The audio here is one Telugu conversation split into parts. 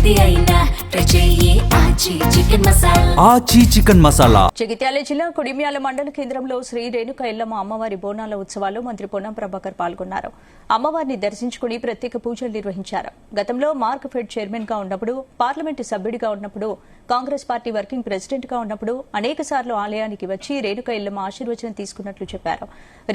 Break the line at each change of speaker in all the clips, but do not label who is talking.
ఏది అయినా ఆచి చికెన్ మసాలా.
జగిత్యాల జిల్లా కొడిమ్యాల మండల కేంద్రంలో శ్రీ రేణుక ఎల్లమ్మ అమ్మవారి బోనాల ఉత్సవాల్లో మంత్రి పొన్నం ప్రభాకర్ పాల్గొన్నారు. అమ్మవారిని దర్శించుకుని ప్రత్యేక పూజలు నిర్వహించారు. గతంలో మార్క్ ఫెడ్ చైర్మన్ గా ఉన్నప్పుడు, పార్లమెంటు సభ్యుడిగా ఉన్నప్పుడు, కాంగ్రెస్ పార్టీ వర్కింగ్ ప్రెసిడెంట్ గా ఉన్నప్పుడు అనేకసార్లు ఆలయానికి వచ్చి రేణుక ఎల్లమ్మ ఆశీర్వచనం తీసుకున్నట్లు చెప్పారు.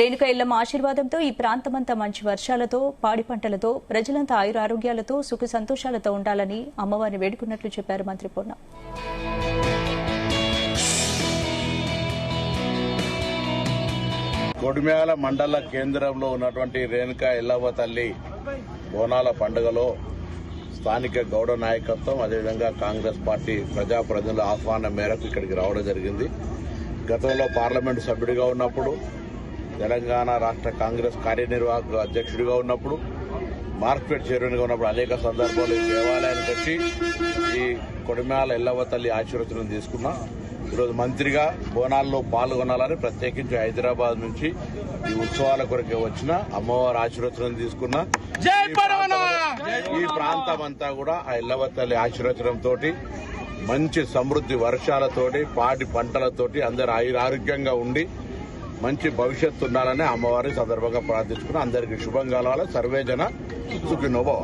రేణుక ఎల్లమ్మ ఆశీర్వాదంతో ఈ ప్రాంతమంతా మంచి వర్షాలతో, పాడి పంటలతో, ప్రజలంతా ఆయురారోగ్యాలతో, సుఖ సంతోషాలతో ఉండాలని అమ్మవారిని వేడుకున్నట్లు చెప్పారు మంత్రి పొన్నం.
కొడిమ్యాల మండల కేంద్రంలో ఉన్నటువంటి రేణుక ఎల్లవ్వ తల్లి బోనాల పండుగలో స్థానిక గౌడ నాయకత్వం, అదేవిధంగా కాంగ్రెస్ పార్టీ ప్రజాప్రతినిధుల ఆహ్వానం మేరకు ఇక్కడికి రావడం జరిగింది. గతంలో పార్లమెంటు సభ్యుడిగా ఉన్నప్పుడు, తెలంగాణ రాష్ట్ర కాంగ్రెస్ కార్యనిర్వాహక అధ్యక్షుడిగా ఉన్నప్పుడు, మార్కెట్ చైర్మన్గా ఉన్నప్పుడు అనేక సందర్భాలు ఈ దేవాలయానికి వచ్చి ఈ కొడిమ్యాల ఎల్లవ్వ తల్లి ఆశీర్వచనం తీసుకున్నా. ఈరోజు మంత్రిగా బోనాల్లో పాల్గొనాలని ప్రత్యేకించి హైదరాబాద్ నుంచి ఈ ఉత్సవాల కొరకే వచ్చిన అమ్మవారి ఆశీర్వచనం తీసుకున్నా. ఈ ప్రాంతం అంతా కూడా ఆ ఎల్లవ్వ తల్లి ఆశీర్వచనంతో మంచి సమృద్ధి వర్షాలతోటి, పాడి పంటలతోటి అందరు ఆరోగ్యంగా ఉండి మంచి భవిష్యత్తు ఉండాలని అమ్మవారి సందర్భంగా ప్రార్థించుకుని అందరికీ శుభం కలగాలి. సర్వేజన సుఖినో భవ.